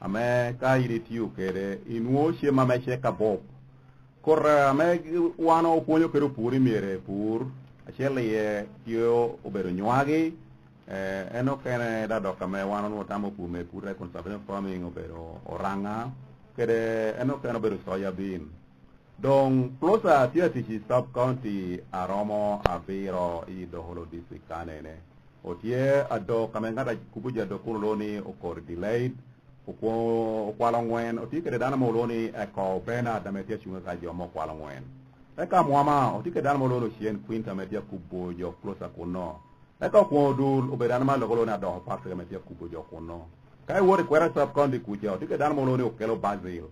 ame ka iritiu kere inuo shema me cheka bob korra ame wano ponyo kero puri mere pur achele ye yo obero nywagi eno kene da doka me wano no tamo pume pure conservation farming obero oranga kere eno kene obero soya bean donc plosa tiati sub county aromo aviro I doholo district kanene otie ado kamengata kubuja do kuloni okor delayed o kwalongwen o tike dana moloni e ko bena da metia chunga ka jomo kwalongwen e ka muama o tike dana molono chien quinta metia kubo jo closer kuno e ka ko dul o bedana ma lokolo na do pa ka metia kubo jo kuno kai wori kwera sub county kuja o tike dana moloni o kelo basil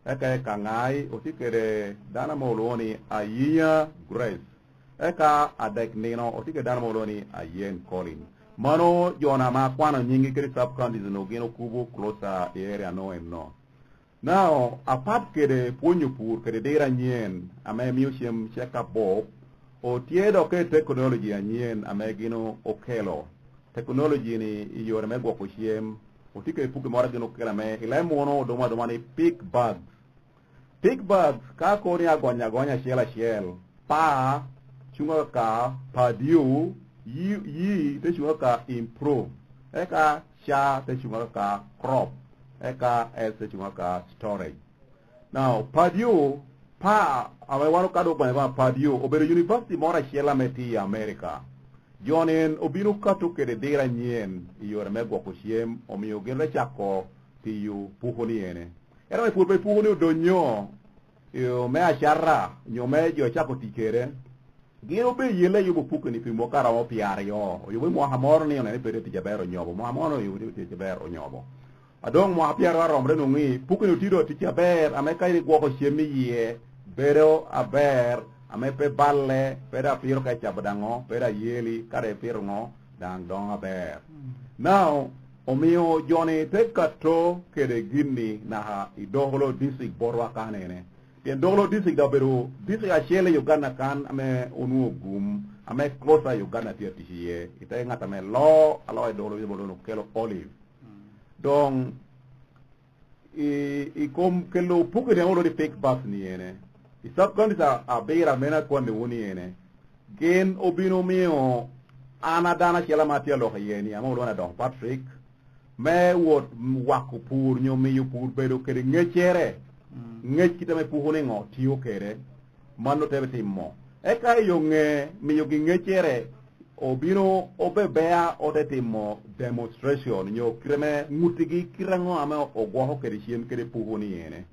e ka ngai o tike de dana moloni ayiya grace e ka adek nino o tike dana moloni ayen colin mano jona ma kwana nyingi kiri sub counties no gino kubo closer area no and no now apart kede ponyo pur kede dera nyen ame museum check up bob o tiedo ke technology nyen ame gino okelo technology ni yore me goko chiem o tike puke mora gino kela me ile mono doma ni pig bugs ka ko ni agonya shell pa chunga ka padio yi te chunga ka improve eka sha te chunga ka crop eka te chunga ka storage now padio pa awe wano kado kwa padio obere university mora shela meti America jonen obinu kato kede dera nyen yore mego ko shiem omiyo gele chako tiyu puhoni ene era me purpe puhoni do nyo yo me achara nyo me jo chako tikere gino be yele yubo pukni pimo kara o piario yubo mo hamor ni ne pere ti jabero nyobo mo hamono yubo ti jabero nyobo adong mo apiaro romre no ngi pukni tiro ti jaber ame kai gwo ko shemi ye bero aber ame pe balle pera piro ka chabadango pera yeli kare pirngo dang dong aber now omio joni te kato kede gini na ha idoholo district borwa kanene tien dolo district da beru district a shele Uganda kan ame onu gum ame closer Uganda tia tiye ita ngata me lo alo dolo yo bolo kelo olive donc i kom kelo puke de olo de fake bus ni ene i sub countries a beira mena kwande woni ene gen obino mio ana dana chela matia lo yeni amo lo na don Patrick me wot wakupur nyomi yupur bedo kede ngechere ngech kitame puhone ngo tiyo kere mano tebe timmo eka yo nge mi yo ngechere obino obebea ode timmo demonstration nyo kreme mutigi kirango ame ogwo kere chiem kere puhoni yene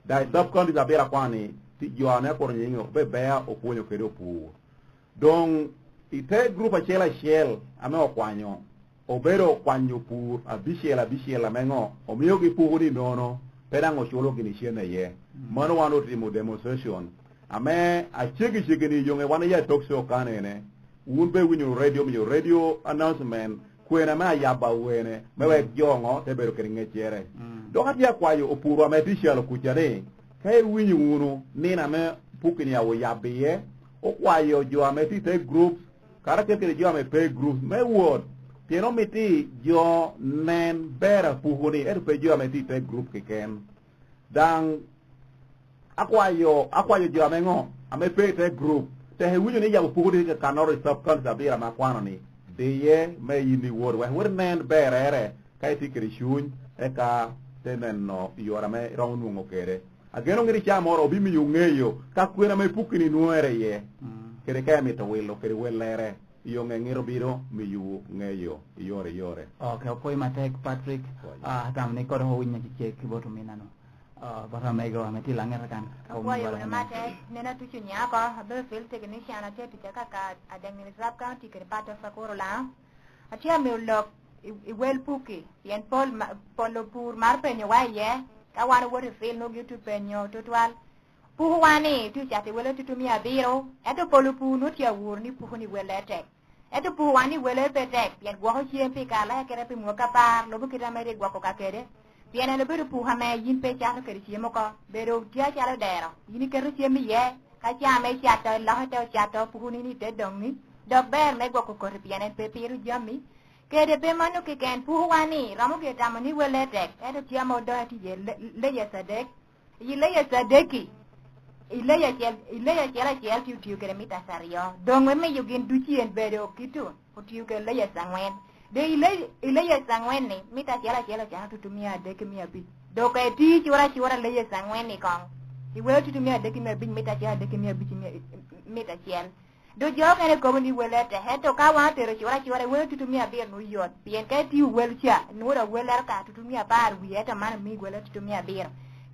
dai sub counties abera kwani ti joane por nyingo obebea opunyo kere opu donc ite group a chela shell ame okwanyo obero kwanyo pur abishela mengo omiyo gi puhoni nono pedango cholo kini shene ye mano wano timo demonstration ame a chigi ni yonge wana ya talkshow kanene unbe winyo radio announcement kwena ma yaba wene mewe jongo tebero keringe chere do hati ya kwayo opuru ame tishalo kuchare kai winyo unu nina me pukini ya yabiye o kwayo jo ame tite groups kara kekere jo ame pay groups me word tieno miti jo nen bera puhuni pe jo ame tite group keken dan akwayo jo ame ngo ame pay te group te he winyo ni ya puhuni ke kanoro sub country abira makwano ni deye me yini word we nen bera ere kai tikiri shun eka tenen no yora me raunu ngokere ageno ngiri chamoro obimi yungeyo ka kwena me pukini nuere ye kere kaya mita welo kere welere iyo ngengiro biro miyu ngeyo yore okay poi matek Patrick tam ne ko ho winya ci kiboto minano bara mego ameti langer kan ko yo matek nena tu chunya ko be fil technician ate pita ka adeng rap ka ti kere pata sakoro la atia me lok wel puki yen polo pur mar penyo waye ka wan wo fil no gitu penyo total puhu wani tu chate wele tu tumia biro eto polo pu no tia wurni puhu ni welete eto puhu wani wele petek yen gwo ho chiempi kala kere pi mo kapar lo bukira mere gwo ko kakere piene le biru puha me yin pe cha kere chiemo ko bero tia cha le dero yini kere chiemi ye ka cha me cha to la to cha to puhu ni te dong ni dog ber me gwo ko piene pe piru jami ke de pe manu ke ken pu wani ramu ke tamani wele tek eto tia mo do ti je le ya sadek yi le ya sadeki ile ya chela tiu ke mita sario dongwe me yugin duchi en bedo kitu tiu ke le ya sangwen de ile ya sangwen ni mita chela cha tutumia de ke mia bi do ke ti chura le ya sangwen ni kong iwe tutumia de ke mia bi mita chela de ke mia bi mita chela do jo ke ne ko ni wele te heto ka wa te chura we tutumia bi no yot bien ke ti wel cha no ra weler ka tutumia bar wi eta man mi wele tutumia bi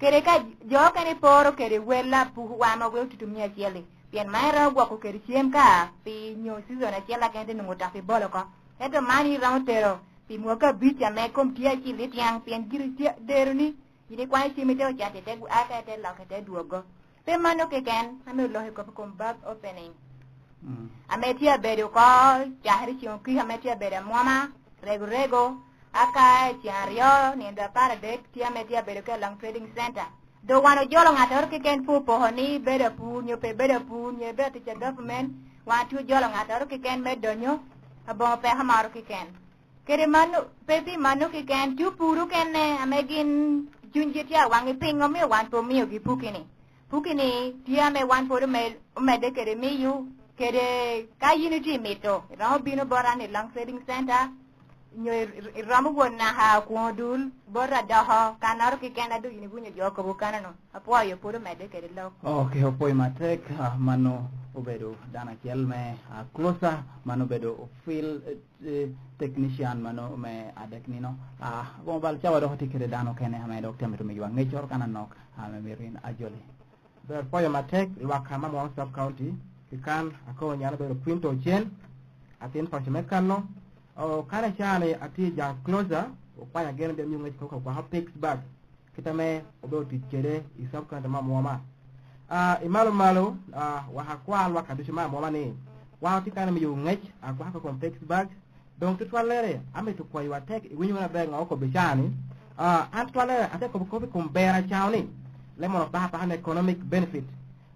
kere ka jo kere poro kere wela pu wano we tutumia chele bien maira gwa ko kere chiem ka pi nyo sizo na chela kende ngota fi bolo ko eto mani rautero pi muka bicha me kom tia chi litiang pien giri deruni ide kwa chi meteo chate te aka te la ka te duogo pe mano ke ken ame lo ko kom back opening ametia bedo ko jahri chi on ki ametia bedo mama rego aka chiario ni nda para de tia metia bedo ke long trading center do wano jolo ngator ke ken pu pohoni bedo pu nyo pe bedo pu nye be ti government wa tu jolo ngator ke ken me donyo abo pe hamaro ke ken kere manu pepi manu ke ken tu puru ken ne amegin junje tia wangi pingo me wan po mi gi pukini tia me wan po me de kere mi yu kere ka unity meto ro bino borani long trading center nyoy ramu gonna ha kuodul borra daha kanar ke kena du ini bunyo joko bukana no apo ayo puro mede ke lo okay opoi matek mano obedo dana kelme closer mano bedo feel technician mano me adek nino bon bal chawa do hoti kede dano kene ha me do temeto mi wang ngechor kana nok ha me mirin ajoli ber poyo matek wakama mo sub county kikan ako nyana bedo pinto chen atin pa chemekano o kana chane ati ja closer o panya gene dem nyunga ko ko haptex bag kitame obo tikere isab kan ma moma imalo wa hakwa wa kadusha ma moma ni wa tikana mi yungech akwa ko complex bag donc to toilere ame to ko wa tek winyu na benga ko bechani ant toilere ate ko bera chawni le mo ba pa economic benefit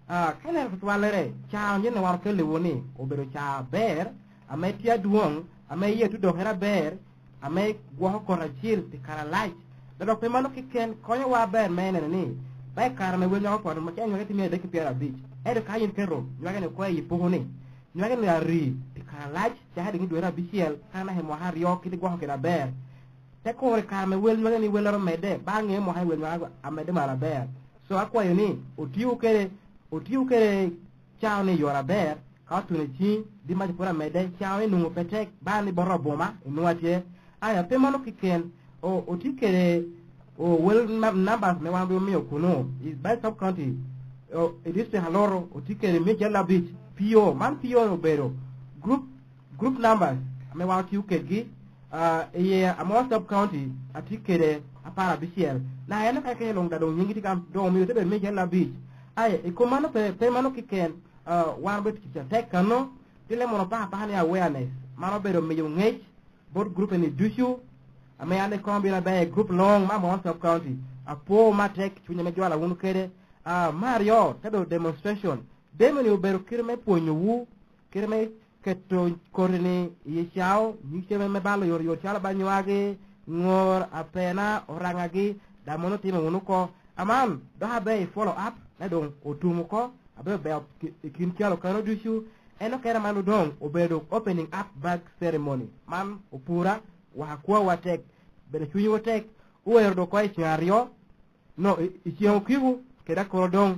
kana to toilere chaw nyene war kele woni obero cha ber ametia duong ame ye tu do hera ber ame gwo ko rachil ti kara light do pe mano kiken konyo wa ber mene ni ba kara me wenyo ko mo kenyo ti me de ki pera beach e do kayin kero nyaga ne ko yi puhuni nyaga ne ari ti kara light cha hadi ngi era biciel kana he mo har yo ki gwo ko na ber te ko re kara me wel nyaga ni welero mede ba nge mo ha wel nyaga amede mara ber so akwa yo ni otiu kere chao ni yora ber ka tuni chi di ma pura mede chawe nungu petek bani borro boma nuatie aya pe mano kiken o tikere o wel numbers me wambe mi okuno is by sub county o ediste haloro o tikere me jella beach pio man pio obero group numbers me wa ki ukegi ye amo sub county atikere apara biciel na yana ka ke long da do nyingi tikam do mi tebe me jella beach aya e komano pe mano kiken wan bet ki tek kano tile mono pa hani awareness mano bedo mi ngej bot group ni dushu ame ane kombina be group long ma mo sub county apo matek chunya me jwala wonu kede mario tado demonstration demo ni ubero kirme ponyo wu kirme keto korni yechao nyike me balo yor chala banywage ngor apena orangagi da mono time wonu ko aman do habe follow up na don otumuko abe kin kialo kano dushu eno kera manu dong obedo opening up bag ceremony man opura wa kwa watek bere chuyi watek uwer do koy chiario no ichiao kiwu keda kodong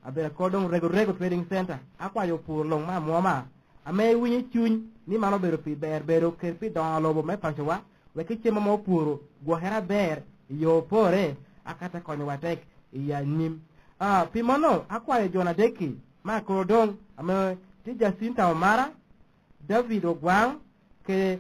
abe kodong rego trading center akwa yo pur long ma moma ame winyi chuny ni mano bero pi bero ker pi do lobo me panchwa we kichema mo puro go hera ber yo pore akata konyo watek ya nim pimono akwa jona deki ma kodong ame tija sinta omara David ogwang ke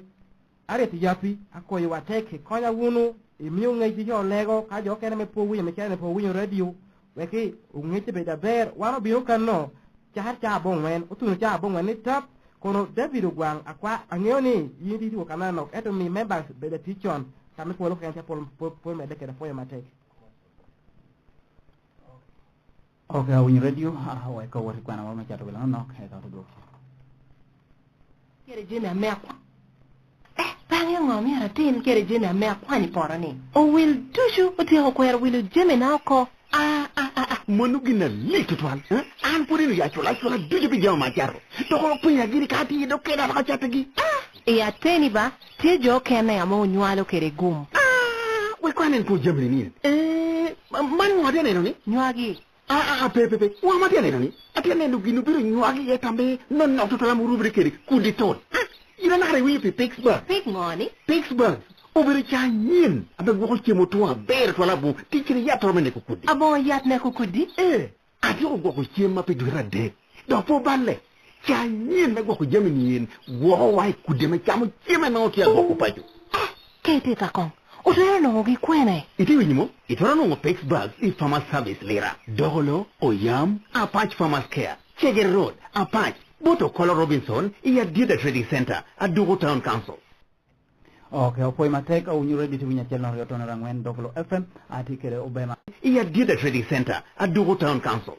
areti yapi akoy wateke konya wunu imiu ngeji jo lego ka jo kene me po wiye me kene po wiye radio weki ungete be da ber wano biyo kanno cha bongwen utunu cha bongwen ni tap kono David ogwang akwa angeoni yindi ti kana no eto mi members be da tichon kami ko lo kan cha pol me deke da foye mateke. Okay, when you're ready, I go work when I want to get no, I got to go. Kere jeme ameko. Bangi yang ngami ara tin kere jeme me kwani porani o will tushu o te ko er will jeme na ko monu gina litu twal an purinu ya chola duje bi jama jarro to ko punya giri kati do keda ka chatagi ya teni ba te jo kene ya mo nywalo kere gum we kwanen po jamri ni man ngode ne no ni nywagi pepe wa ma tene no ni atene no ginu biro nywagi e tambe non no to la mu rubri kere kudi ton ina na re wi pe Pittsburgh big money Pittsburgh obere cha nyin abe go ci mo to ber to la bu ti ci ya to me ne ko kudi abo yat ne ko kudi ati o go ci ma pe dura de do fo balle cha nyin me go ko jamini yin wo wai kudi me cha mo ci me no ti go ko paju kete ta kon o to no gi kwene iti winimo itoro no Pittsburgh I farmer service lera dogolo oyam Apache farmers care Cheger road Apache boto Color Robinson iya Dida Trading Center Adugo Town Council. Okay, opoi matek au nyure di tuwinya channel yo tona rangwen Dogolo FM ati kere obema iya Dida Trading Center Adugo Town Council.